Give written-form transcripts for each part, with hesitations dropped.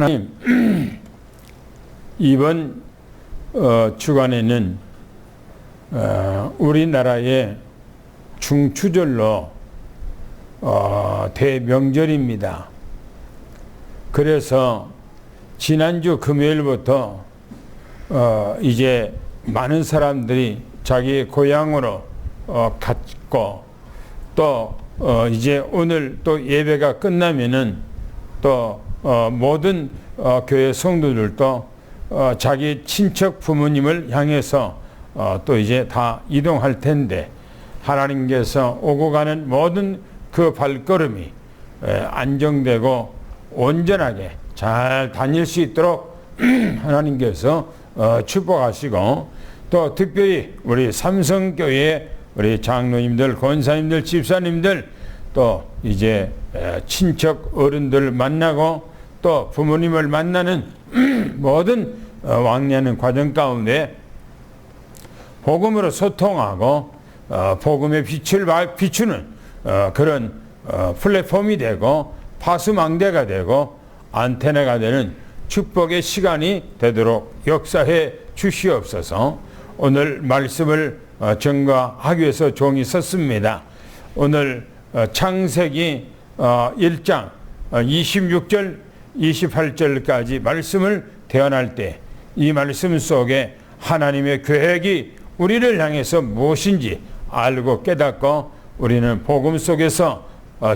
하나님, 이번 주간에는 우리나라의 중추절로 대명절입니다. 그래서 지난주 금요일부터 이제 많은 사람들이 자기 고향으로 갔고, 또 이제 오늘 또 예배가 끝나면은 또 모든 교회 성도들도 자기 친척 부모님을 향해서 또 이제 다 이동할 텐데, 하나님께서 오고 가는 모든 그 발걸음이 안정되고 온전하게 잘 다닐 수 있도록 하나님께서 축복하시고, 또 특별히 우리 삼성교회 우리 장로님들, 권사님들, 집사님들, 또 이제 친척 어른들 만나고 또 부모님을 만나는 모든 왕래하는 과정 가운데 복음으로 소통하고 복음의 빛을 비추는 그런 플랫폼이 되고 파수망대가 되고 안테나가 되는 축복의 시간이 되도록 역사해 주시옵소서. 오늘 말씀을 전가하기 위해서 종이 섰습니다. 오늘 창세기 1장 26절 28절까지 말씀을 대언할 때 이 말씀 속에 하나님의 계획이 우리를 향해서 무엇인지 알고 깨닫고 우리는 복음 속에서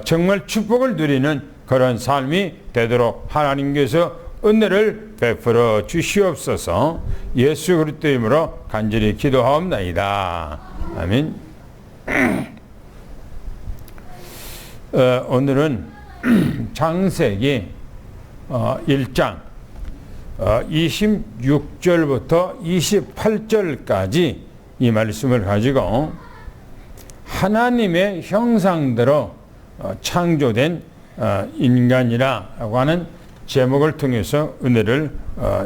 정말 축복을 누리는 그런 삶이 되도록 하나님께서 은혜를 베풀어 주시옵소서. 예수 그리스도 이름으로 간절히 기도하옵나이다. 아멘. 오늘은 창세기 1장 26절부터 28절까지 이 말씀을 가지고 하나님의 형상대로 창조된 인간이라고 하는 제목을 통해서 은혜를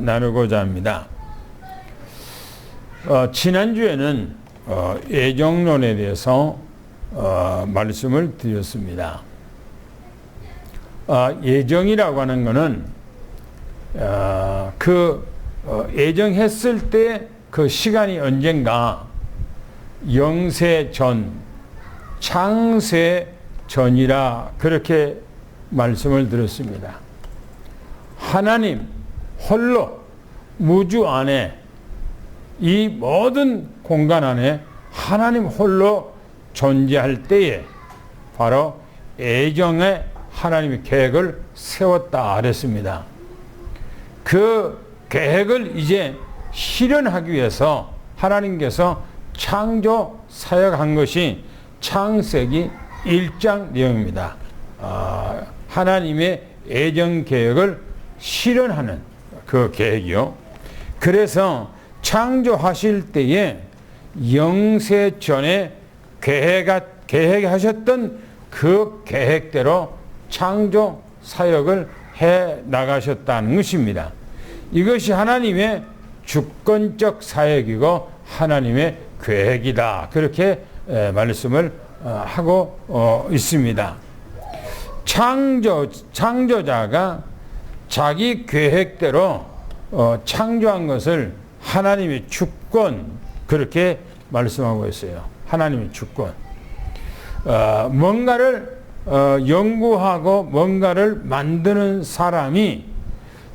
나누고자 합니다. 지난주에는 애정론에 대해서 말씀을 드렸습니다. 애정이라고 하는 것은 애정했을 때 그 시간이 언젠가 영세 전, 창세 전이라 그렇게 말씀을 드렸습니다. 하나님 홀로 우주 안에 이 모든 공간 안에 하나님 홀로 존재할 때에 바로 애정의 하나님의 계획을 세웠다 그랬습니다. 그 계획을 이제 실현하기 위해서 하나님께서 창조 사역한 것이 창세기 1장 내용입니다. 하나님의 애정 계획을 실현하는 그 계획이요. 그래서 창조하실 때에 영세 전에 계획하셨던 그 계획대로 창조 사역을 해 나가셨다는 것입니다. 이것이 하나님의 주권적 사역이고 하나님의 계획이다. 그렇게 말씀을 하고 있습니다. 창조자가 자기 계획대로 창조한 것을 하나님의 주권, 그렇게 말씀하고 있어요. 하나님의 주권. 뭔가를 연구하고 뭔가를 만드는 사람이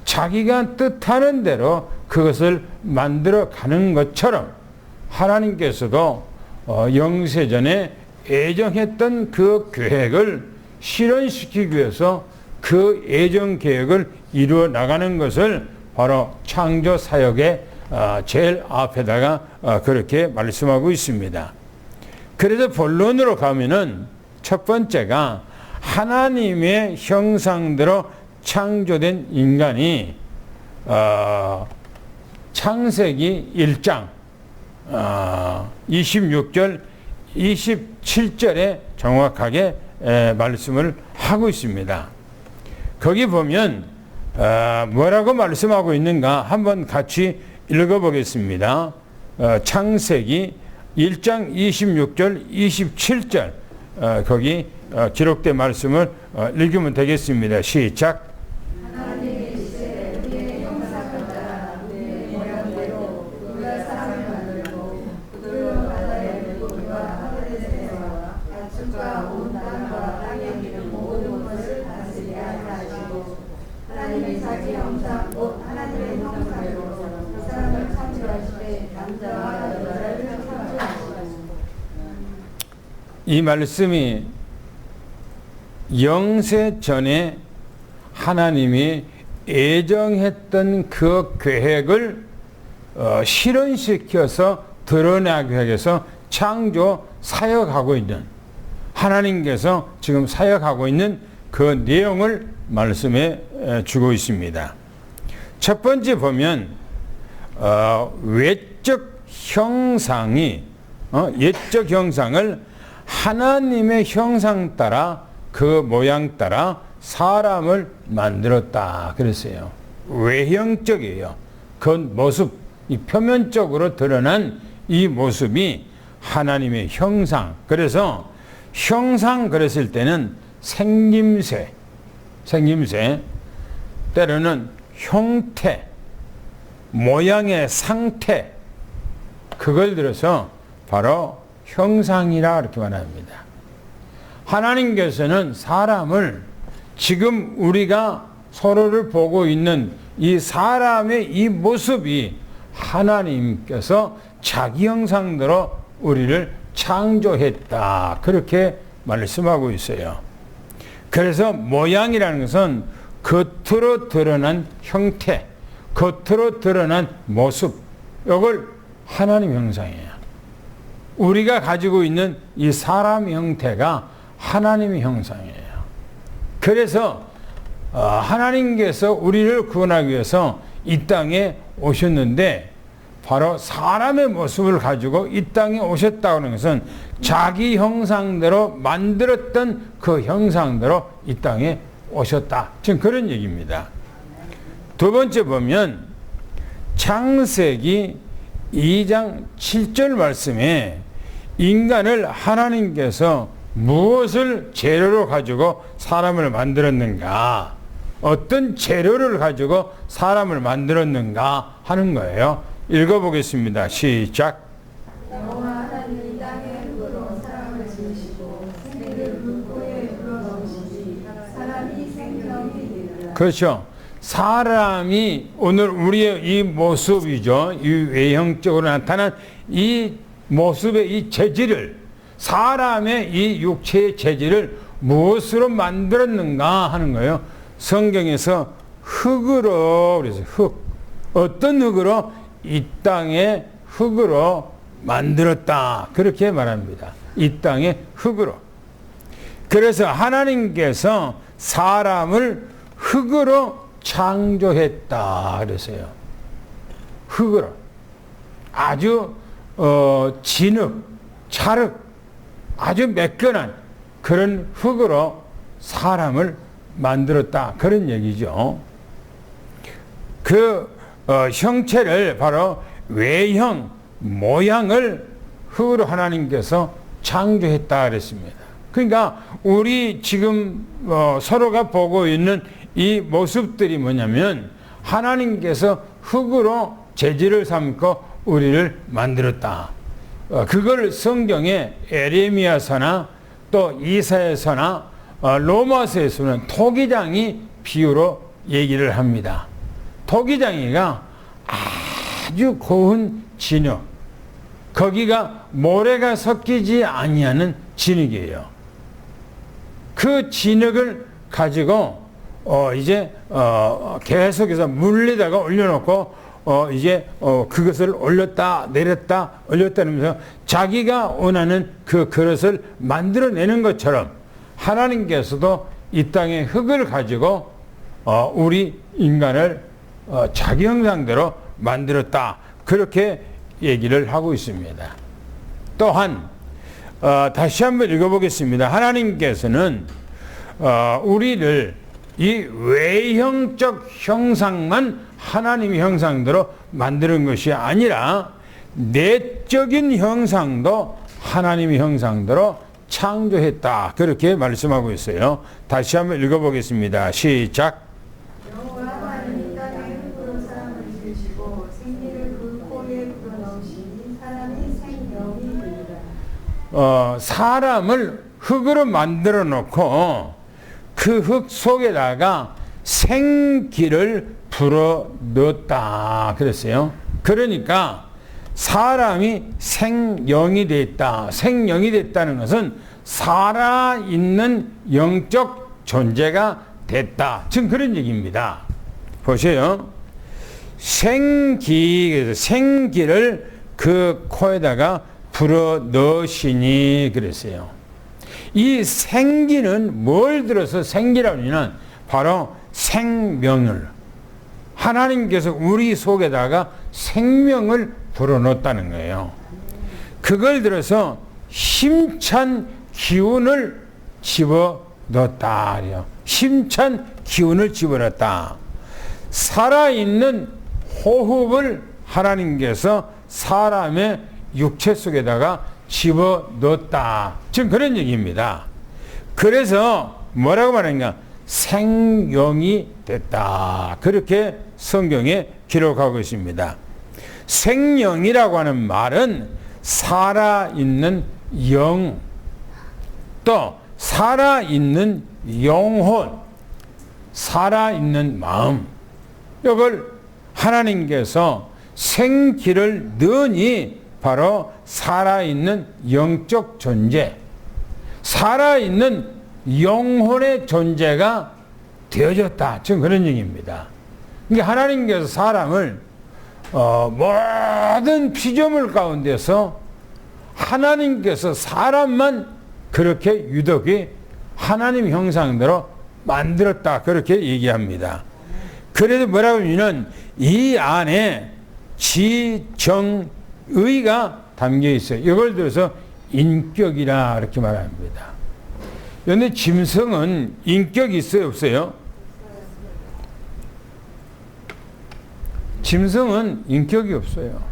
자기가 뜻하는 대로 그것을 만들어 가는 것처럼 하나님께서도 영세전에 애정했던 그 계획을 실현시키기 위해서 그 애정 계획을 이루어 나가는 것을 바로 창조 사역의 제일 앞에다가 그렇게 말씀하고 있습니다. 그래서 본론으로 가면은 첫 번째가 하나님의 형상대로 창조된 인간이 창세기 1장 26절 27절에 정확하게 말씀을 하고 있습니다. 거기 보면 뭐라고 말씀하고 있는가 한번 같이 읽어보겠습니다. 창세기 1장 26절 27절 거기 기록된 말씀을 읽으면 되겠습니다. 시작. 하나님이 이스라엘 하나님의 자기 형상 곧 하나님의 형상으로 사람을 창조하시되 남자와 여자를 창조하시고. 이 말씀이 영세 전에 하나님이 예정했던 그 계획을 실현시켜서 드러나기 위해서 창조 사역하고 있는, 하나님께서 지금 사역하고 있는 그 내용을 말씀해 주고 있습니다. 첫 번째 보면 외적 형상이 옛적 형상을 하나님의 형상 따라 그 모양 따라 사람을 만들었다 그랬어요. 외형적이에요. 그 모습, 이 표면적으로 드러난 이 모습이 하나님의 형상. 그래서 형상 그랬을 때는 생김새, 때로는 형태, 모양의 상태, 그걸 들어서 바로 형상이라 이렇게 말합니다. 하나님께서는 사람을 지금 우리가 서로를 보고 있는 이 사람의 이 모습이 하나님께서 자기 형상대로 우리를 창조했다. 그렇게 말씀하고 있어요. 그래서 모양이라는 것은 겉으로 드러난 형태, 겉으로 드러난 모습, 이걸 하나님 형상이에요. 우리가 가지고 있는 이 사람 형태가 하나님의 형상이에요. 그래서 하나님께서 우리를 구원하기 위해서 이 땅에 오셨는데 바로 사람의 모습을 가지고 이 땅에 오셨다는 것은 자기 형상대로 만들었던 그 형상대로 이 땅에 오셨다. 지금 그런 얘기입니다. 두 번째 보면 창세기 2장 7절 말씀에 인간을 하나님께서 무엇을 재료로 가지고 사람을 만들었는가, 어떤 재료를 가지고 사람을 만들었는가 하는 거예요. 읽어보겠습니다. 시작. 여호와 하나님이 땅의 흙으로 사람을 지으시고 생기를 물고에 불어넣으시니 사람이 생명이 되리라. 그렇죠. 사람이 오늘 우리의 이 모습이죠. 이 외형적으로 나타난 이 모습의 이 재질을, 사람의 이 육체의 재질을 무엇으로 만들었는가 하는 거예요. 성경에서 흙으로, 그래서 흙, 어떤 흙으로? 이 땅의 흙으로 만들었다. 그렇게 말합니다. 이 땅의 흙으로. 그래서 하나님께서 사람을 흙으로 창조했다 그랬어요. 흙으로. 아주 진흙, 찰흙, 아주 매끈한 그런 흙으로 사람을 만들었다. 그런 얘기죠. 그 형체를 바로 외형, 모양을 흙으로 하나님께서 창조했다 그랬습니다. 그러니까 우리 지금 서로가 보고 있는 이 모습들이 뭐냐면 하나님께서 흙으로 재질을 삼고 우리를 만들었다. 그걸 성경에 에레미야서나 또 이사야서나 로마서에서는 토기장이 비유로 얘기를 합니다. 토기장이가 아주 고운 진흙, 거기가 모래가 섞이지 아니하는 진흙이에요. 그 진흙을 가지고 이제 계속해서 물에다가 올려놓고 이제 그것을 올렸다 내렸다 올렸다 하면서 자기가 원하는 그 그릇을 만들어내는 것처럼 하나님께서도 이 땅의 흙을 가지고 우리 인간을 자기 형상대로 만들었다. 그렇게 얘기를 하고 있습니다. 또한 다시 한번 읽어보겠습니다. 하나님께서는 우리를 이 외형적 형상만 하나님의 형상대로 만드는 것이 아니라 내적인 형상도 하나님의 형상대로 창조했다. 그렇게 말씀하고 있어요. 다시 한번 읽어보겠습니다. 시작. 여호와 하나님이 땅의 흙으로 사람을 지으시고 생기를 그 코에 불어넣으시니 사람이 생명이 되리라. 사람을 흙으로 만들어 놓고 그 흙 속에다가 생기를 불어 넣었다 그랬어요. 그러니까 사람이 생령이 됐다. 생령이 됐다는 것은 살아있는 영적 존재가 됐다. 지금 그런 얘기입니다. 보세요. 그래서 생기를 그 코에다가 불어 넣으시니 그랬어요. 이 생기는 뭘 들어서 생기라고 하냐면 바로 생명을, 하나님께서 우리 속에다가 생명을 불어넣었다는 거예요. 그걸 들어서 힘찬 기운을 집어넣었다. 힘찬 기운을 집어넣었다. 살아있는 호흡을 하나님께서 사람의 육체 속에다가 집어넣었다. 지금 그런 얘기입니다. 그래서 뭐라고 말하는가? 생명이 됐다. 그렇게 성경에 기록하고 있습니다. 생명이라고 하는 말은 살아있는 영, 또 살아있는 영혼, 살아있는 마음, 이걸 하나님께서 생기를 넣으니 바로 살아있는 영적 존재, 살아있는 영혼의 존재가 되어졌다. 지금 그런 얘기입니다. 그러니까 하나님께서 사람을 모든 피조물 가운데서 하나님께서 사람만 그렇게 유독히 하나님 형상대로 만들었다. 그렇게 얘기합니다. 그래서 뭐라고 하면 이 안에 지정의가 담겨 있어요. 이걸 들어서 인격이라 이렇게 말합니다. 그런데 짐승은 인격이 있어요, 없어요? 짐승은 인격이 없어요.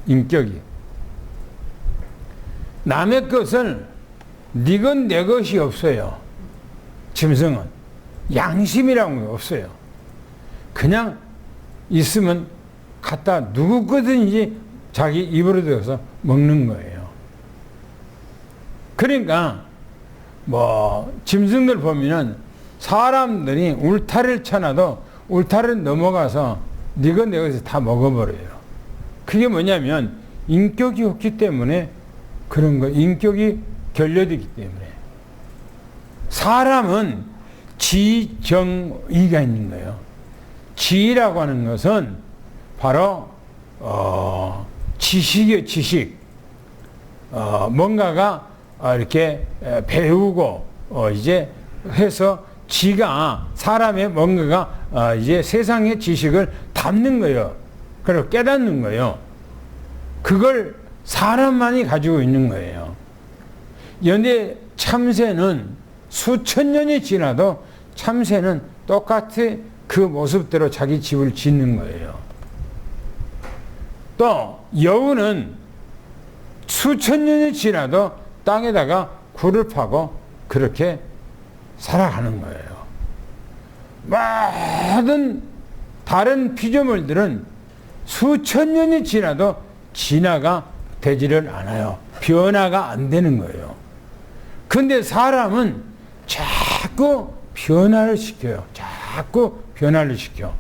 인격이. 남의 것을 네 것 내 것이 없어요. 짐승은. 양심이라는 게 없어요. 그냥 있으면 갖다 누구 거든지 자기 입으로 들어서 먹는 거예요. 그러니까 짐승들 보면은 사람들이 울타리를 쳐놔도 울타리를 넘어가서 네 것 내 것을 다 먹어버려요. 그게 뭐냐면 인격이 없기 때문에 그런 거, 인격이 결여되기 때문에. 사람은 지정의가 있는 거예요. 지라고 하는 것은 바로 지식이에요. 지식. 뭔가가 이렇게 배우고 이제 해서 지가 사람의 뭔가가 이제 세상의 지식을 담는 거예요. 그리고 깨닫는 거예요. 그걸 사람만이 가지고 있는 거예요. 그런데 참새는 수천 년이 지나도 참새는 똑같이 그 모습대로 자기 집을 짓는 거예요. 또 여우는 수천 년이 지나도 땅에다가 굴을 파고 그렇게 살아가는 거예요. 모든 다른 피조물들은 수천 년이 지나도 진화가 되지를 않아요. 변화가 안 되는 거예요. 근데 사람은 자꾸 변화를 시켜요. 자꾸 변화를 시켜.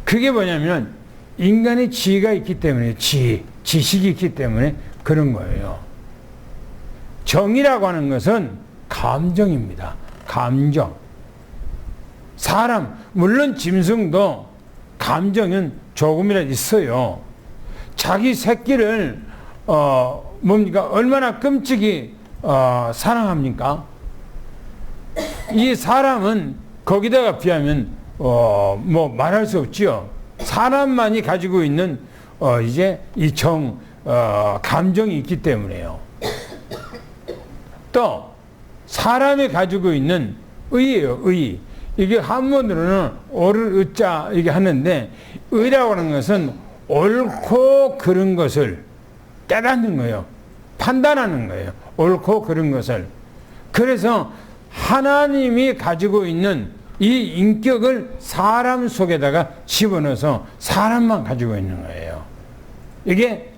그게 뭐냐면 인간의 지혜가 있기 때문에 지식이 있기 때문에 그런 거예요. 정이라고 하는 것은 감정입니다. 감정. 사람, 물론 짐승도 감정은 조금이라도 있어요. 자기 새끼를 얼마나 끔찍이 사랑합니까? 이 사람은 거기다가 비하면 말할 수 없지요. 사람만이 가지고 있는 이제 이 감정이 있기 때문에요. 또 사람이 가지고 있는 의예요. 의. 이게 한문으로는 오를 의자 이게 하는데 의라고 하는 것은 옳고 그른 것을 깨닫는 거예요. 판단하는 거예요. 옳고 그른 것을. 그래서 하나님이 가지고 있는 이 인격을 사람 속에다가 집어넣어서 사람만 가지고 있는 거예요. 이게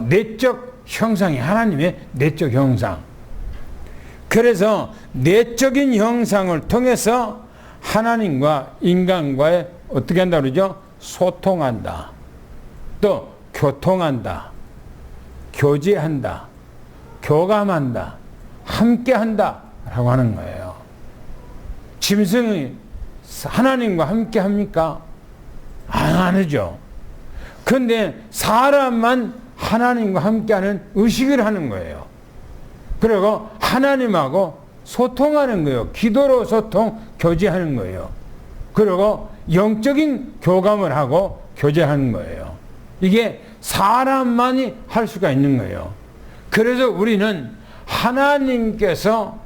내적 형상이 하나님의 내적 형상. 그래서 내적인 형상을 통해서 하나님과 인간과의 어떻게 한다 그러죠? 소통한다. 또 교통한다. 교제한다. 교감한다. 함께한다. 라고 하는 거예요. 짐승이 하나님과 함께 합니까? 안 하죠. 그런데 사람만 하나님과 함께하는 의식을 하는 거예요. 그리고 하나님하고 소통하는 거예요. 기도로 소통, 교제하는 거예요. 그리고 영적인 교감을 하고 교제하는 거예요. 이게 사람만이 할 수가 있는 거예요. 그래서 우리는 하나님께서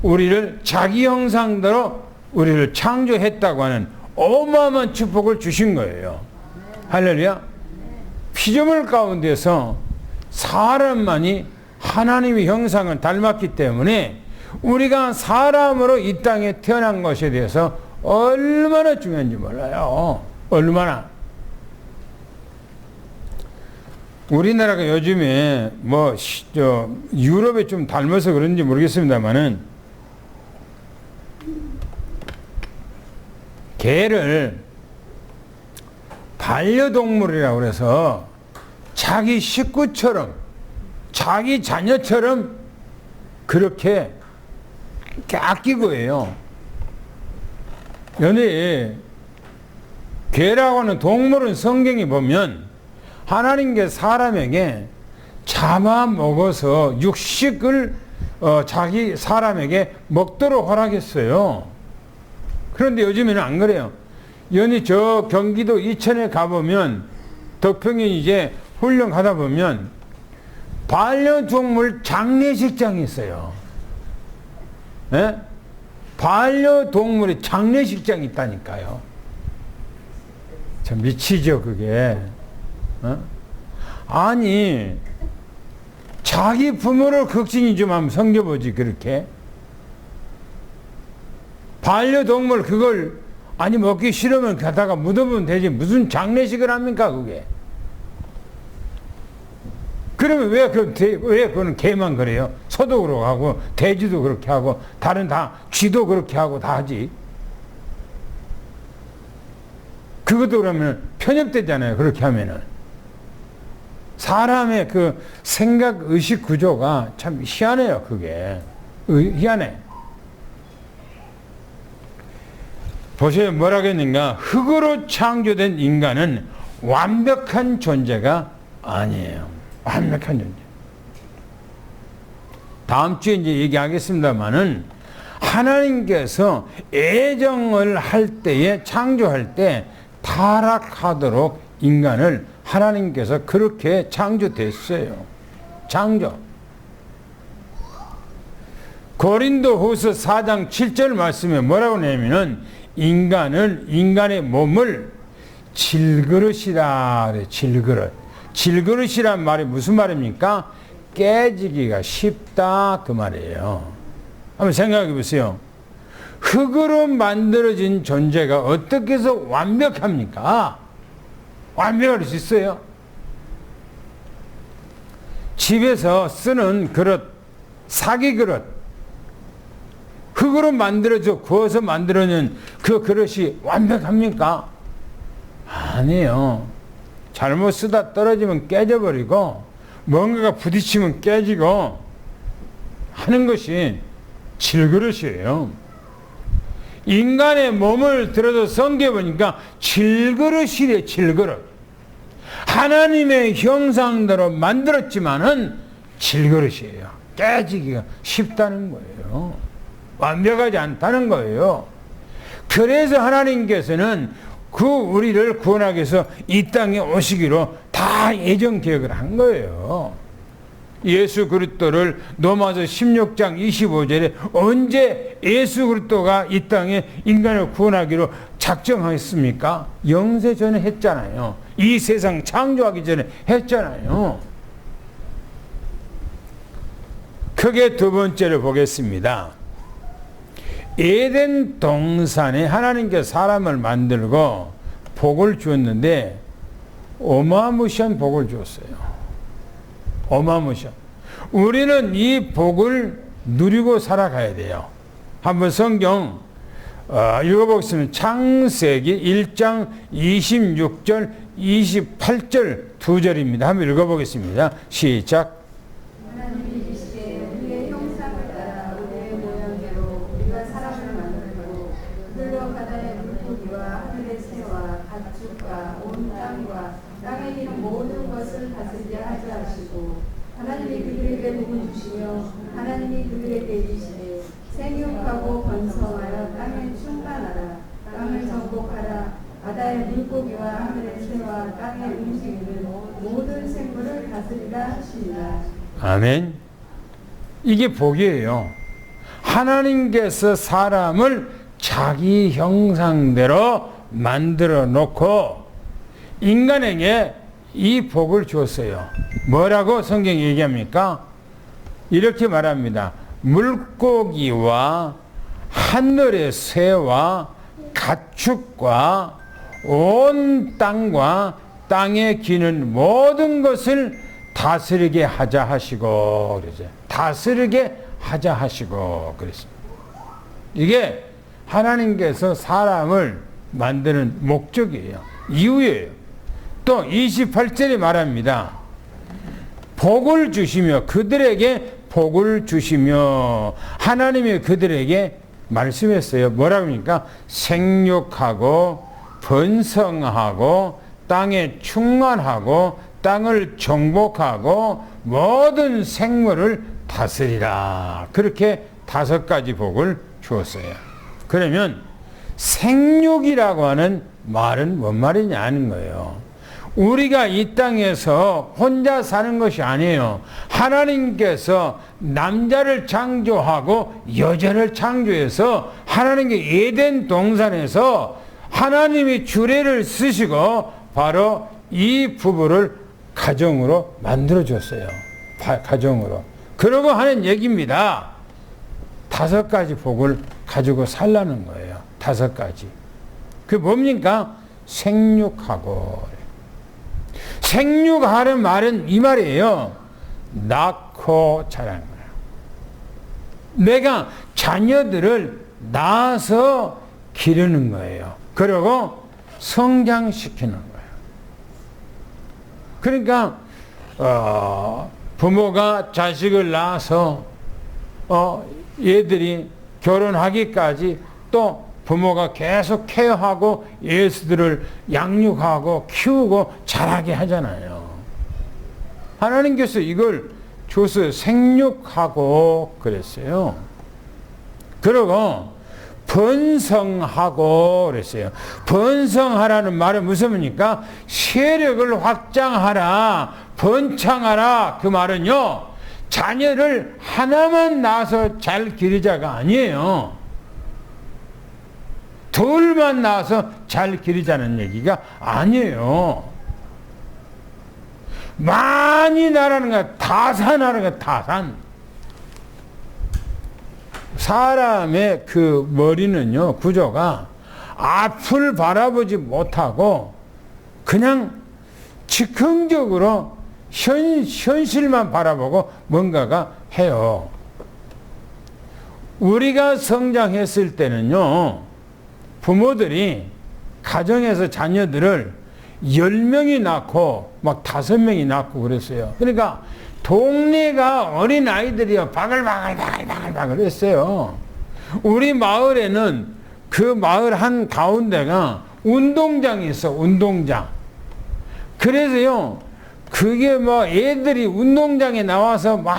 우리를 자기 형상대로 우리를 창조했다고 하는 어마어마한 축복을 주신 거예요. 할렐루야. 피조물 가운데서 사람만이 하나님의 형상을 닮았기 때문에 우리가 사람으로 이 땅에 태어난 것에 대해서 얼마나 중요한지 몰라요. 얼마나. 우리나라가 요즘에 유럽에 좀 닮아서 그런지 모르겠습니다만은 개를 반려동물이라고 그래서 자기 식구처럼 자기 자녀처럼 그렇게 아끼고 해요. 연애 개라고 하는 동물은 성경에 보면 하나님께 사람에게 잡아먹어서 육식을 자기 사람에게 먹도록 허락했어요. 그런데 요즘에는 안 그래요. 연이 저 경기도 이천에 가보면 덕평이 이제 훈련 가다 보면 반려동물 장례식장이 있어요. 예? 반려동물의 장례식장이 있다니까요. 참 미치죠 그게. 어? 아니 자기 부모를 극진히 좀 한번 섬겨보지 그렇게. 반려동물 그걸 아니 먹기 싫으면 가다가 묻어보면 되지 무슨 장례식을 합니까 그게. 그러면 왜 그거는 개만 그래요? 소도 그러고 하고 돼지도 그렇게 하고 다른 다 쥐도 그렇게 하고 다 하지. 그것도 그러면 편협되잖아요 그렇게 하면은. 사람의 그 생각 의식 구조가 참 희한해요 그게. 희한해. 보세요 뭐라고 했는가. 흙으로 창조된 인간은 완벽한 존재가 아니에요. 완벽한 존재. 다음 주에 이제 얘기하겠습니다만은 하나님께서 애정을 할 때에 창조할 때 타락하도록 인간을 하나님께서 그렇게 창조됐어요. 창조. 고린도후서 4장 7절 말씀에 뭐라고 하냐면은 인간의 몸을 질그릇이라 그래. 질그릇. 질그릇이란 말이 무슨 말입니까? 깨지기가 쉽다 그 말이에요. 한번 생각해 보세요. 흙으로 만들어진 존재가 어떻게 해서 완벽합니까? 완벽할 수 있어요? 집에서 쓰는 그릇, 사기 그릇, 흙으로 만들어져 구워서 만들어낸 그 그릇이 완벽합니까? 아니에요. 잘못 쓰다 떨어지면 깨져버리고 뭔가가 부딪히면 깨지고 하는 것이 질그릇이에요. 인간의 몸을 들어서 성경해보니까 질그릇이래. 질그릇. 하나님의 형상대로 만들었지만은 질그릇이에요. 깨지기가 쉽다는 거예요. 완벽하지 않다는 거예요. 그래서 하나님께서는 그 우리를 구원하기 위해서 이 땅에 오시기로 다 예정 계획을 한 거예요. 예수 그리스도를 로마서 16장 25절에 언제 예수 그리스도가 이 땅에 인간을 구원하기로 작정했습니까? 영세 전에 했잖아요. 이 세상 창조하기 전에 했잖아요. 크게 두 번째를 보겠습니다. 에덴 동산에 하나님께서 사람을 만들고 복을 주었는데 어마무시한 복을 주었어요. 어마무시한. 우리는 이 복을 누리고 살아가야 돼요. 한번 성경 읽어보겠습니다. 창세기 1장 26절, 28절 두 절입니다. 한번 읽어보겠습니다. 시작. 하나님이 이르시되 우리의 형상을 따라 우리의 모양대로 우리가 사람을 만들고 그들로 바다의 물고기와 하늘의 새와 가축과 온 땅과 땅에 있는 모든 것을 다스리게 하자 하시고 하나님이 그들에게 복을 주시며 하나님이 그들에게 이르시되 생육하고 번성하여 땅에 충만하라 땅을 정복하라 바다의 물고기와 하늘의 새와 땅에 움직이는 모든 생물을 다스리라 하시니라. 아멘. 이게 복이에요. 하나님께서 사람을 자기 형상대로 만들어 놓고 인간에게 이 복을 주었어요. 뭐라고 성경이 얘기합니까? 이렇게 말합니다. 물고기와 하늘의 새와 가축과 온 땅과 땅에 기는 모든 것을 다스리게 하자 하시고 그러죠. 다스리게 하자 하시고 그랬습니다. 이게 하나님께서 사람을 만드는 목적이에요. 이유예요. 또 28절에 말합니다. 복을 주시며 그들에게 복을 주시며 하나님이 그들에게 말씀했어요. 뭐라고 합니까? 생육하고 번성하고 땅에 충만하고 땅을 정복하고 모든 생물을 다스리라. 그렇게 5가지 복을 주었어요. 그러면 생육이라고 하는 말은 뭔 말이냐 하는 거예요. 우리가 이 땅에서 혼자 사는 것이 아니에요. 하나님께서 남자를 창조하고 여자를 창조해서 하나님께 에덴 동산에서 하나님이 주례를 쓰시고 바로 이 부부를 가정으로 만들어줬어요. 가정으로. 그러고 하는 얘기입니다. 5가지 복을 가지고 살라는 거예요. 5가지. 그게 뭡니까? 생육하고. 생육하는 말은 이 말이에요. 낳고 자라는 거예요. 내가 자녀들을 낳아서 기르는 거예요. 그리고 성장시키는 거예요. 그러니까 부모가 자식을 낳아서 얘들이 결혼하기까지 또 부모가 계속 케어하고 예수들을 양육하고 키우고 자라게 하잖아요. 하나님께서 이걸 줘서 생육하고 그랬어요. 그리고 번성하고 그랬어요. 번성하라는 말은 무슨 말입니까? 세력을 확장하라, 번창하라. 그 말은요, 자녀를 하나만 낳아서 잘 기르자가 아니에요. 둘만 낳아서 잘 기르자는 얘기가 아니에요. 많이 나라는 거야. 다산하는 거야. 다산. 사람의 그 머리는요, 구조가 앞을 바라보지 못하고 그냥 즉흥적으로 현실만 바라보고 뭔가가 해요. 우리가 성장했을 때는요, 부모들이 가정에서 자녀들을 10명이 낳고 막 5명이 낳고 그랬어요. 그러니까 동네가 어린 아이들이요, 바글바글 했어요. 우리 마을에는 그 마을 한 가운데가 운동장이 있어, 운동장. 그래서요, 그게 뭐 애들이 운동장에 나와서 막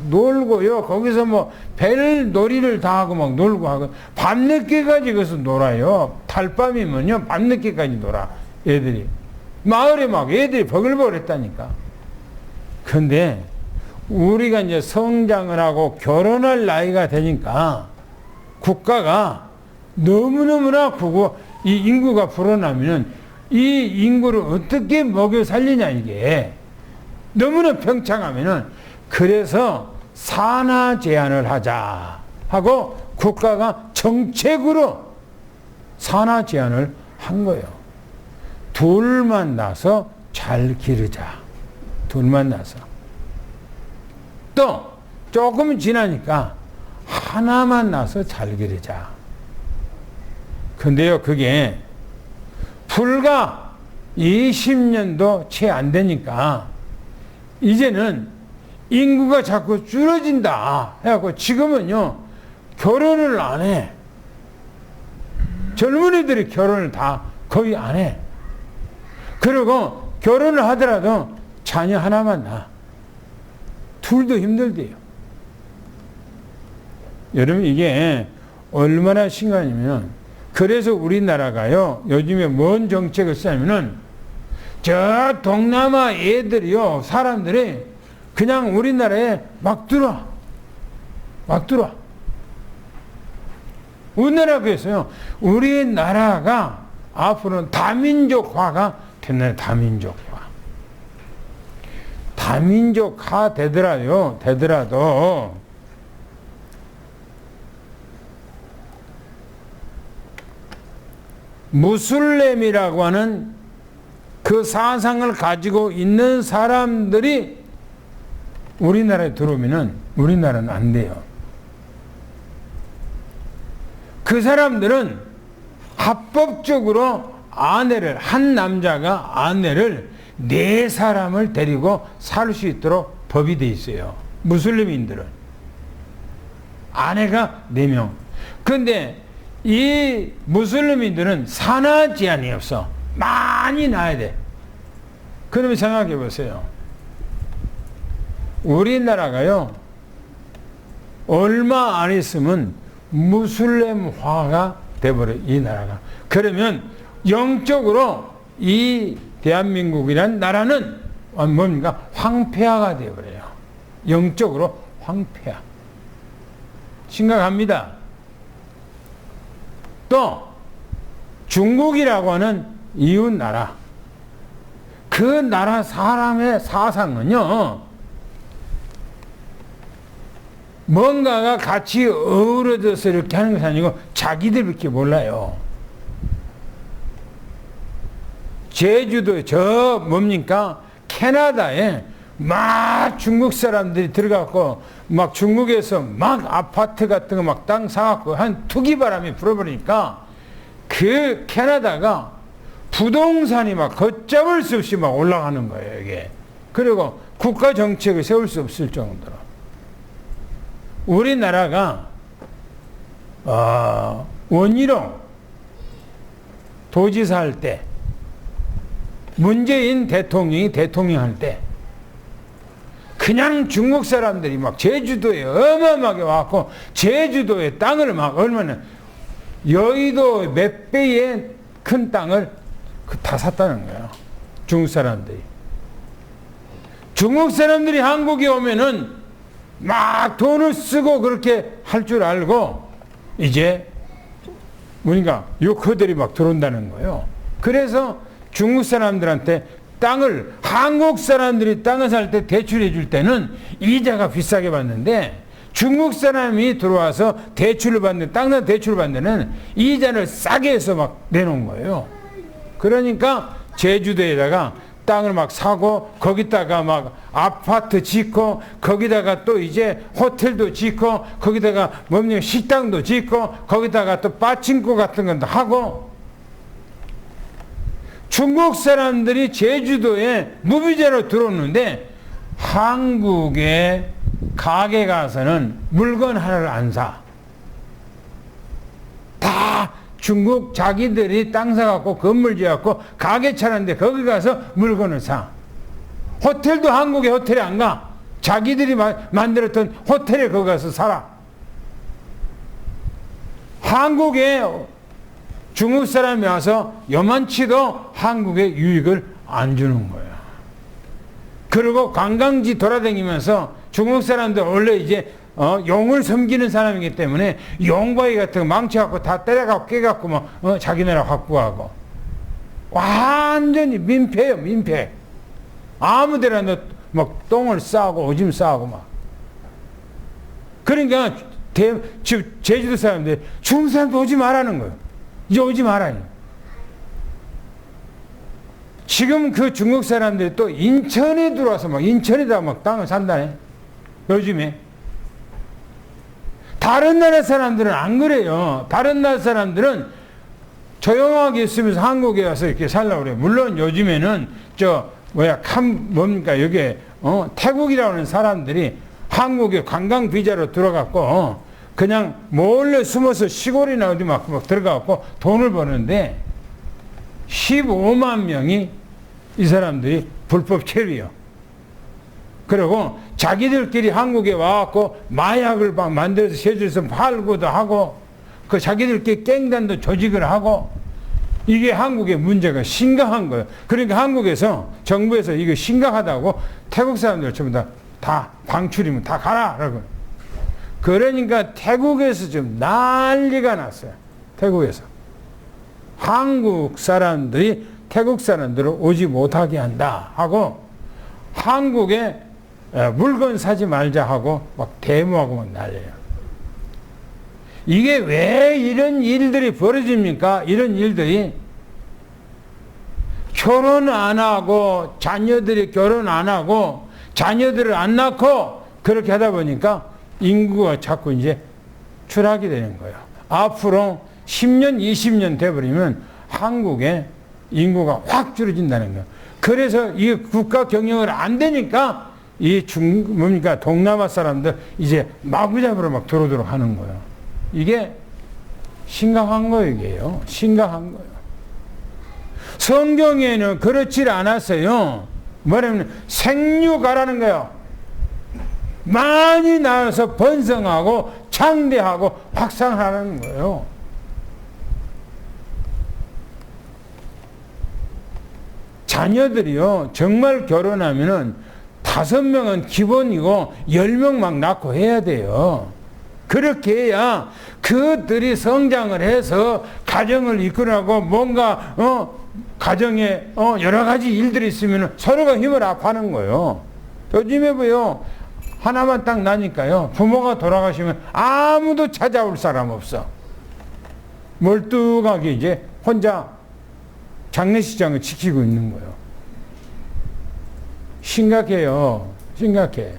놀고요, 거기서 뭐 벨놀이를 다 하고 막 놀고 하고 밤늦게까지 거기서 놀아요. 달밤이면요 밤늦게까지 놀아 애들이. 마을에 막 애들이 버글버글 했다니까. 근데 우리가 이제 성장을 하고 결혼할 나이가 되니까 국가가 너무너무나 크고 이 인구가 불어나면 이 인구를 어떻게 먹여 살리냐 이게 너무나 평창하면은, 그래서 산하 제한을 하자 하고 국가가 정책으로 산하 제한을 한 거예요. 둘만 낳아서 잘 기르자. 둘만 낳아서. 또 조금 지나니까 하나만 낳아서 잘 기르자. 근데요, 그게 불과 20년도 채 안 되니까 이제는 인구가 자꾸 줄어진다 해갖고 지금은요, 결혼을 안 해. 젊은이들이 결혼을 다 거의 안 해. 그리고 결혼을 하더라도 자녀 하나만 낳아. 둘도 힘들대요. 여러분, 이게 얼마나 심각하냐면, 그래서 우리나라가요, 요즘에 뭔 정책을 쓰냐면은, 저 동남아 애들이요, 사람들이 그냥 우리나라에 막 들어와. 막 들어와. 우리나라 그래서요, 우리나라가 앞으로는 다민족화가 된다. 다민족화. 다민족화 되더라도 무슬림이라고 하는 그 사상을 가지고 있는 사람들이 우리나라에 들어오면은 우리나라는 안 돼요. 그 사람들은 합법적으로 한 남자가 아내를 4사람을 데리고 살 수 있도록 법이 돼 있어요. 무슬림인들은. 아내가 4명. 그런데 이 무슬림인들은 산하 제한이 없어. 많이 낳아야 돼. 그러면 생각해 보세요. 우리나라가요, 얼마 안 있으면 무슬림화가 돼버려요, 이 나라가. 그러면 영적으로 이 대한민국이란 나라는 뭡니까? 황폐화가 되어버려요. 영적으로 황폐화. 심각합니다. 또 중국이라고 하는 이웃 나라, 그 나라 사람의 사상은요, 뭔가가 같이 어우러져서 이렇게 하는 것이 아니고 자기들밖에 몰라요. 제주도 저 뭡니까? 캐나다에 막 중국 사람들이 들어가고 막 중국에서 막 아파트 같은 거 막 땅 사갖고 한 투기바람이 불어버리니까 그 캐나다가 부동산이 막 걷잡을 수 없이 막 올라가는 거예요, 이게. 그리고 국가 정책을 세울 수 없을 정도로. 우리나라가 원희룡 도지사 할 때, 문재인 대통령이 대통령 할 때 그냥 중국 사람들이 막 제주도에 어마어마하게 와갖고 제주도의 땅을 막 얼마나 여의도 몇 배의 큰 땅을 다 샀다는 거예요. 중국 사람들이. 중국 사람들이 한국에 오면은 막 돈을 쓰고 그렇게 할 줄 알고 이제 우리가 요커들이 막 들어온다는 거예요. 그래서 중국 사람들한테 땅을, 한국 사람들이 땅을 살 때 대출해 줄 때는 이자가 비싸게 받는데 중국 사람이 들어와서 대출을 받는, 땅 대출을 받는 데는 이자를 싸게 해서 막 내놓은 거예요. 그러니까 제주도에다가 땅을 막 사고 거기다가 막 아파트 짓고 거기다가 또 이제 호텔도 짓고 거기다가 뭡니까 식당도 짓고 거기다가 또 빠친코 같은 것도 하고, 중국 사람들이 제주도에 무비자로 들어오는데 한국의 가게 가서는 물건 하나를 안 사. 다 중국 자기들이 땅 사갖고 건물 지어갖고 가게 차렸는데 거기 가서 물건을 사. 호텔도 한국의 호텔에 안 가. 자기들이 만들었던 호텔에 거기 가서 살아. 한국에 중국 사람이 와서 요만치도 한국에 유익을 안 주는 거예요. 그리고 관광지 돌아다니면서 중국 사람들 원래 이제 용을 섬기는 사람이기 때문에 용바위 같은 거 망쳐갖고 다 때려갖고 깨갖고 뭐 자기 나라 확보하고 완전히 민폐예요, 민폐. 아무데나 막 똥을 싸고 오줌 싸고 막. 그러니까 제주도 사람들 중국 사람도 오지 말라는 거예요. 이제 오지 말아요. 지금 그 중국 사람들이 또 인천에 들어와서 막 인천에다 막 땅을 산다네. 요즘에. 다른 나라 사람들은 안 그래요. 다른 나라 사람들은 조용하게 있으면서 한국에 와서 이렇게 살라고 그래요. 물론 요즘에는 뭡니까, 여기, 태국이라고 하는 사람들이 한국에 관광 비자로 들어갔고, 그냥 몰래 숨어서 시골이나 어디 막 들어가고 돈을 버는데, 15만 명이 이 사람들이 불법 체류요. 그리고 자기들끼리 한국에 와갖고 마약을 막 만들어서 세주에서 팔고도 하고, 그 자기들끼리 깽단도 조직을 하고, 이게 한국의 문제가 심각한 거예요. 그러니까 한국에서, 정부에서 이거 심각하다고 태국 사람들 전부 다 방출이면 다 가라! 라고. 그러니까 태국에서 좀 난리가 났어요. 태국에서. 한국 사람들이 태국 사람들을 오지 못하게 한다 하고, 한국에 물건 사지 말자 하고 막 데모하고 막 난리예요. 이게 왜 이런 일들이 벌어집니까? 이런 일들이 결혼 안 하고, 자녀들이 결혼 안 하고, 자녀들을 안 낳고, 그렇게 하다 보니까 인구가 자꾸 이제 추락이 되는 거예요. 앞으로 10년, 20년 돼버리면 한국의 인구가 확 줄어진다는 거예요. 그래서 이 국가 경영을 안 되니까 뭡니까, 동남아 사람들 이제 마구잡이로 막 들어오도록 하는 거예요. 이게 심각한 거예요, 이게요. 심각한 거예요. 성경에는 그렇지 않았어요. 뭐냐면 생육하라는 거예요. 많이 낳아서 번성하고 창대하고 확산하라는 거예요. 자녀들이요, 정말 결혼하면은 5명은 기본이고 10명 막 낳고 해야 돼요. 그렇게 해야 그들이 성장을 해서 가정을 이끌어가고, 뭔가 가정에 여러 가지 일들이 있으면 서로가 힘을 합하는 거예요. 요즘에 보여, 하나만 딱 나니까요, 부모가 돌아가시면 아무도 찾아올 사람 없어. 멀뚱하게 이제 혼자 장례식장을 지키고 있는 거예요. 심각해요. 심각해.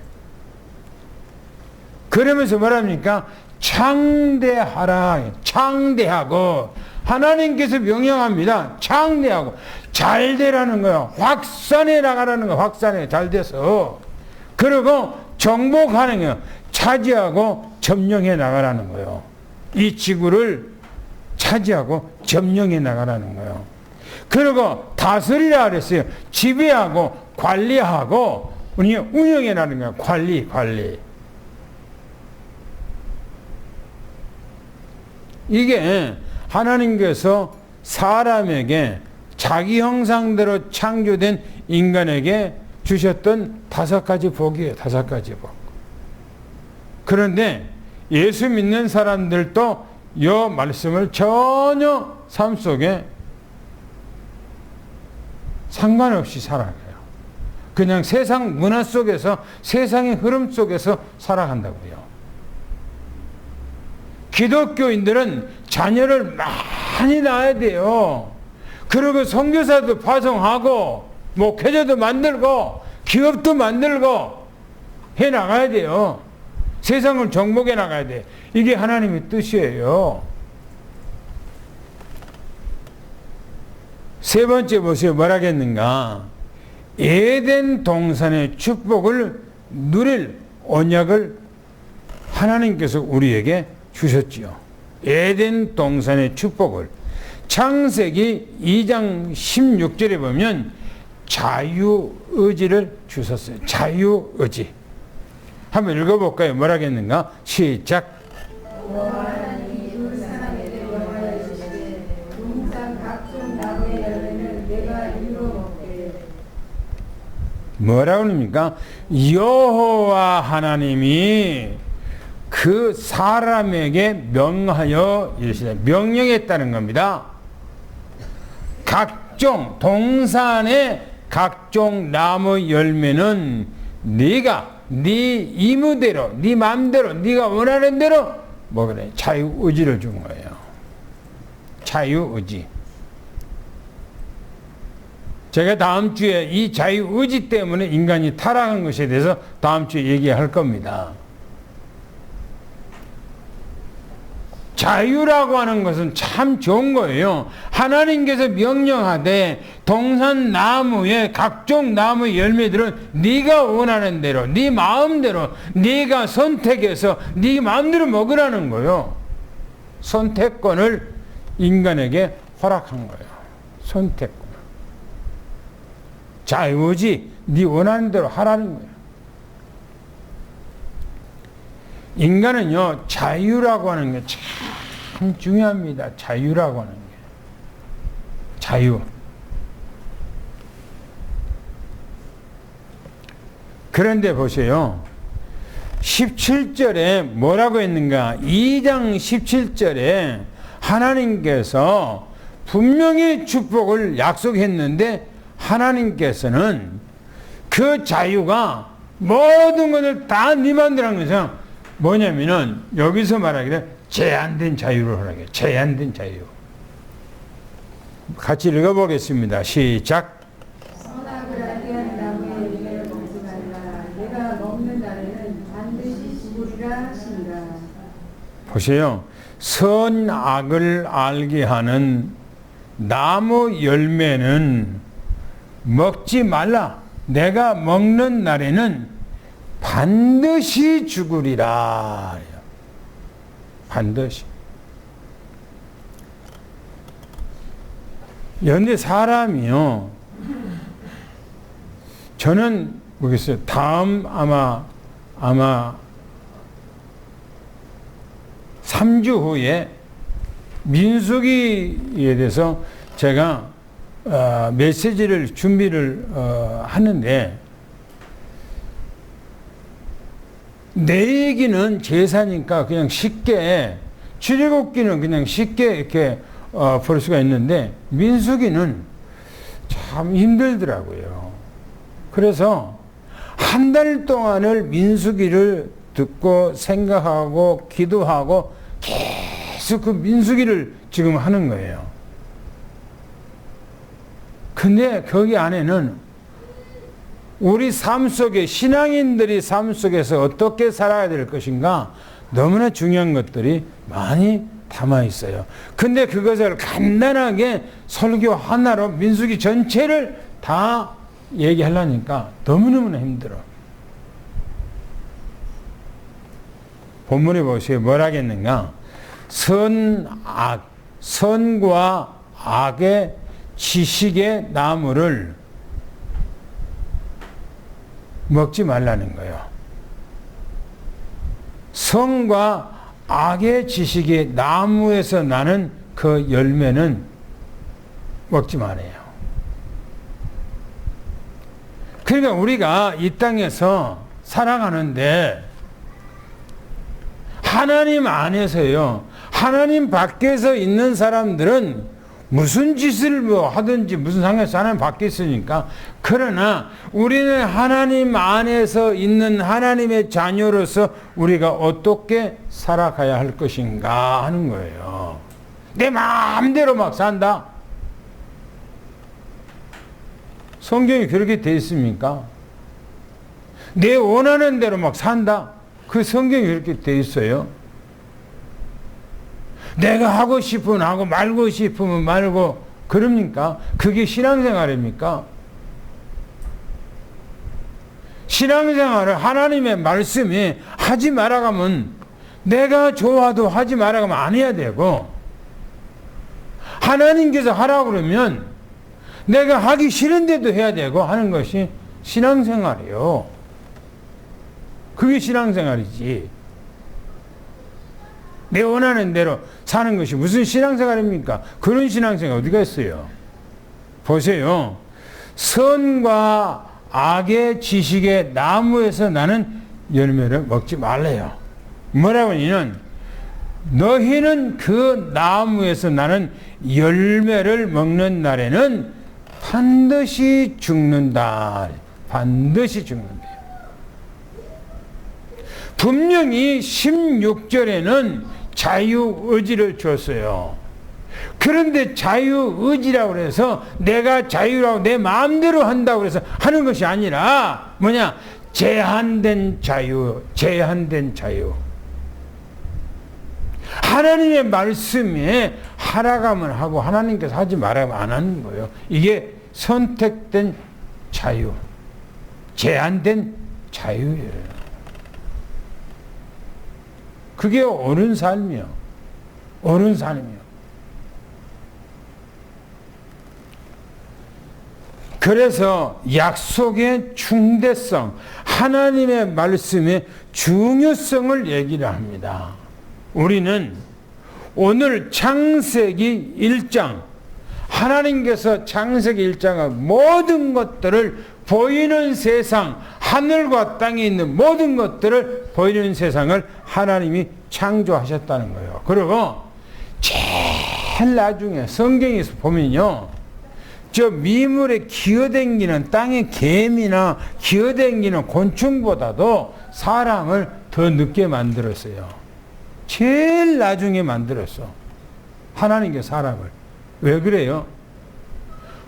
그러면서 뭐랍니까? 창대하라. 창대하고, 하나님께서 명령합니다. 창대하고 잘 되라는 거예요. 확산해 나가라는 거예요. 확산해 잘 돼서. 그리고 정복하는 거예요. 차지하고 점령해 나가라는 거예요. 이 지구를 차지하고 점령해 나가라는 거예요. 그리고 다스리라 그랬어요. 지배하고 관리하고 운영해 나가는 거예요. 관리. 이게 하나님께서 사람에게 자기 형상대로 창조된 인간에게 주셨던 5가지 복이에요. 5가지 복. 그런데 예수 믿는 사람들도 이 말씀을 전혀 삶 속에 상관없이 살아가요. 그냥 세상 문화 속에서, 세상의 흐름 속에서 살아간다고요. 기독교인들은 자녀를 많이 낳아야 돼요. 그리고 선교사도 파송하고, 목회자도 만들고, 기업도 만들고 해 나가야 돼요. 세상을 정복해 나가야 돼. 이게 하나님의 뜻이에요. 세 번째 보세요. 뭐라겠는가? 에덴 동산의 축복을 누릴 언약을 하나님께서 우리에게 주셨지요. 에덴 동산의 축복을. 창세기 2장 16절에 보면 자유의지를 주셨어요. 자유의지. 한번 읽어볼까요? 뭐라겠는가? 시작. 하나님이 그 사람에게 명하여 주시되 동산 각종 나무의 열매는 내가 이루어 먹게. 뭐라고 합니까? 여호와 하나님이 그 사람에게 명하여 이르시되, 명령했다는 겁니다. 각종 동산의 각종 나무 열매는 네가 네 이무대로, 네 마음대로, 네가 원하는 대로 먹으래. 자유의지를 준 거예요. 자유의지. 제가 다음 주에 이 자유의지 때문에 인간이 타락한 것에 대해서 다음 주에 얘기할 겁니다. 자유라고 하는 것은 참 좋은 거예요. 하나님께서 명령하되 동산나무의 각종 나무 열매들은 네가 원하는 대로, 네 마음대로, 네가 선택해서 네 마음대로 먹으라는 거예요. 선택권을 인간에게 허락한 거예요. 선택권. 자유지, 네 원하는 대로 하라는 거예요. 인간은요, 자유라고 하는 게 참 중요합니다. 자유라고 하는 게. 자유. 그런데 보세요. 17절에 뭐라고 했는가? 2장 17절에 하나님께서 분명히 축복을 약속했는데 하나님께서는 그 자유가 모든 것을 다 네 맘대로 하는 것은 뭐냐면은 여기서 말하기를 제한된 자유를 하라게. 제한된 자유. 같이 읽어보겠습니다. 시작. 선악을 알게 하는 나무의 열매를 먹지 말라. 내가 먹는 날에는 반드시 죽으리라 하신다. 보세요. 선악을 알게 하는 나무 열매는 먹지 말라. 내가 먹는 날에는 반드시 죽으리라. 반드시. 그런데 사람이요. 저는 모르겠어요. 다음 아마 3주 후에 민수기에 대해서 제가 메시지를 준비를 하는데 내 얘기는 제사니까 그냥 쉽게 출애굽기는 그냥 쉽게 이렇게 볼 수가 있는데 민수기는 참 힘들더라고요. 그래서 한 달 동안을 민수기를 듣고 생각하고 기도하고 계속 그 민수기를 지금 하는 거예요. 근데 거기 안에는 우리 삶 속에 신앙인들이 삶 속에서 어떻게 살아야 될 것인가 너무나 중요한 것들이 많이 담아 있어요. 근데 그것을 간단하게 설교 하나로 민수기 전체를 다 얘기하려니까 너무너무 힘들어. 본문에 보세요. 뭘 하겠는가? 선과 악의 지식의 나무를 먹지 말라는 거예요. 선과 악의 지식의 나무에서 나는 그 열매는 먹지 말아요. 그러니까 우리가 이 땅에서 살아가는데 하나님 안에서요. 하나님 밖에서 있는 사람들은 무슨 짓을 뭐 하든지 무슨 상관에서 하나님 밖에 있으니까. 그러나 우리는 하나님 안에서 있는 하나님의 자녀로서 우리가 어떻게 살아가야 할 것인가 하는 거예요. 내 마음대로 막 산다. 성경이 그렇게 돼 있습니까? 내 원하는 대로 막 산다. 그 성경이 그렇게 돼 있어요. 내가 하고 싶으면 하고 말고 싶으면 말고 그럽니까? 그게 신앙생활입니까? 신앙생활을 하나님의 말씀이 하지 말아가면 내가 좋아도 하지 말아가면 안 해야 되고 하나님께서 하라고 그러면 내가 하기 싫은데도 해야 되고 하는 것이 신앙생활이에요. 그게 신앙생활이지. 내 원하는 대로 사는 것이 무슨 신앙생활입니까? 그런 신앙생활 어디가 있어요? 보세요. 선과 악의 지식의 나무에서 나는 열매를 먹지 말래요. 뭐라고 하냐면 너희는 그 나무에서 나는 열매를 먹는 날에는 반드시 죽는다. 반드시 죽는다. 분명히 16절에는 자유의지를 줬어요. 그런데 자유의지라고 해서 내가 자유라고 내 마음대로 한다고 해서 하는 것이 아니라 뭐냐? 제한된 자유, 제한된 자유. 하나님의 말씀에 하라가면 하고 하나님께서 하지 말라면 안 하는 거예요. 이게 선택된 자유, 제한된 자유예요. 그게 옳은 삶이요. 옳은 삶이요. 그래서 약속의 중대성, 하나님의 말씀의 중요성을 얘기를 합니다. 우리는 오늘 창세기 1장, 하나님께서 창세기 1장의 모든 것들을 보이는 세상, 하늘과 땅에 있는 모든 것들을 보이는 세상을 하나님이 창조하셨다는 거예요. 그리고 제일 나중에 성경에서 보면요, 저 미물에 기어다니는 땅의 개미나 기어다니는 곤충보다도 사람을 더 늦게 만들었어요. 제일 나중에 만들었어. 하나님께 사람을. 왜 그래요?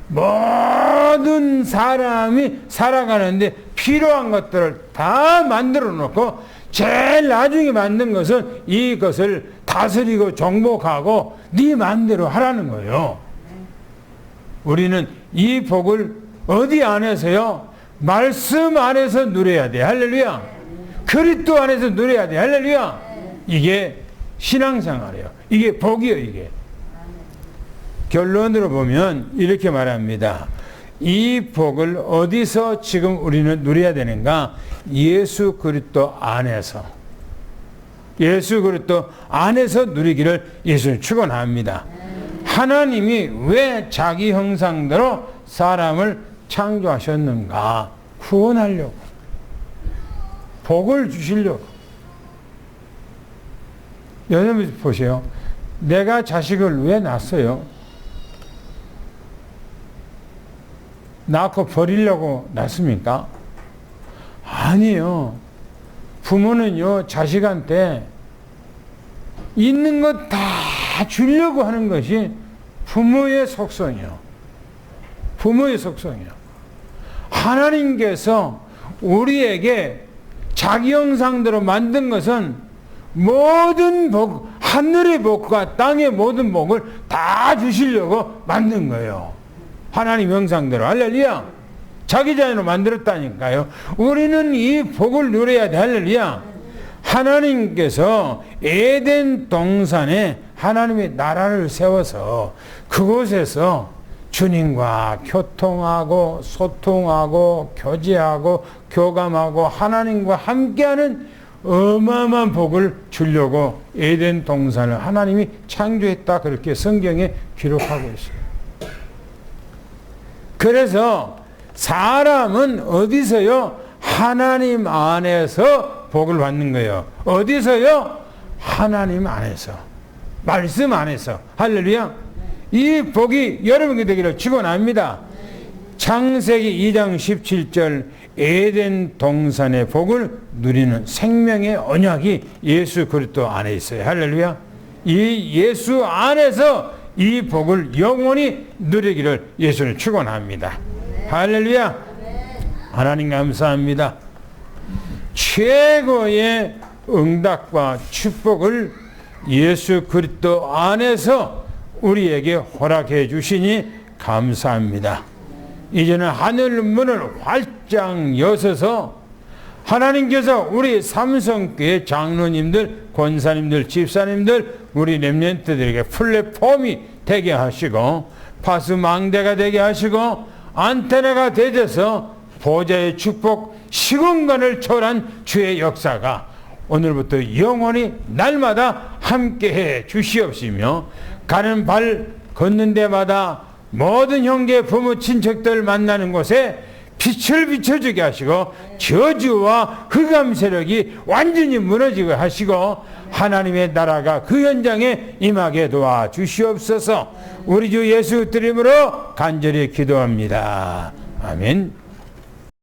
모든 사람이 살아가는데 필요한 것들을 다 만들어 놓고 제일 나중에 만든 것은 이것을 다스리고 정복하고 네 마음대로 하라는 거예요. 우리는 이 복을 어디 안에서요? 말씀 안에서 누려야 돼. 할렐루야. 그리스도 안에서 누려야 돼. 할렐루야. 이게 신앙생활이에요. 이게 복이에요. 이게. 결론으로 보면 이렇게 말합니다. 이 복을 어디서 지금 우리는 누려야 되는가? 예수 그리스도 안에서. 예수 그리스도 안에서 누리기를 예수는 축원합니다. 하나님이 왜 자기 형상대로 사람을 창조하셨는가? 구원하려고. 복을 주시려고. 여러분 보세요. 내가 자식을 왜 낳았어요? 낳고 버리려고 낳습니까? 아니에요. 부모는요, 자식한테 있는 것 다 주려고 하는 것이 부모의 속성이에요. 부모의 속성이에요. 하나님께서 우리에게 자기 형상대로 만든 것은 모든 복, 하늘의 복과 땅의 모든 복을 다 주시려고 만든 거예요. 하나님 형상대로. 할렐루야. 자기 자신으로 만들었다니까요. 우리는 이 복을 누려야 돼. 할렐루야. 하나님께서 에덴 동산에 하나님의 나라를 세워서 그곳에서 주님과 교통하고 소통하고 교제하고 교감하고 하나님과 함께하는 어마어마한 복을 주려고 에덴 동산을 하나님이 창조했다. 그렇게 성경에 기록하고 있어요. 그래서 사람은 어디서요? 하나님 안에서 복을 받는 거예요. 어디서요? 하나님 안에서. 말씀 안에서. 할렐루야. 이 복이 여러분께 되기를 축원합니다. 창세기 2장 17절 에덴 동산의 복을 누리는 생명의 언약이 예수 그리스도 안에 있어요. 할렐루야. 이 예수 안에서 이 복을 영원히 누리기를 예수는 축원합니다. 할렐루야. 하나님 감사합니다. 최고의 응답과 축복을 예수 그리스도 안에서 우리에게 허락해 주시니 감사합니다. 이제는 하늘 문을 활짝 여셔서 하나님께서 우리 삼성교회 장로님들, 권사님들, 집사님들, 우리 렘넌트들에게 플랫폼이 되게 하시고 파수망대가 되게 하시고 안테나가 되셔서 보좌의 축복, 시공간을 초월한 주의 역사가 오늘부터 영원히 날마다 함께해 주시옵시며 가는 발 걷는 데마다 모든 형제 부모 친척들 만나는 곳에 빛을 비춰주게 하시고 저주와 흑암 세력이 완전히 무너지게 하시고 하나님의 나라가 그 현장에 임하게 도와주시옵소서. 우리 주 예수 이름으로 간절히 기도합니다. 아멘.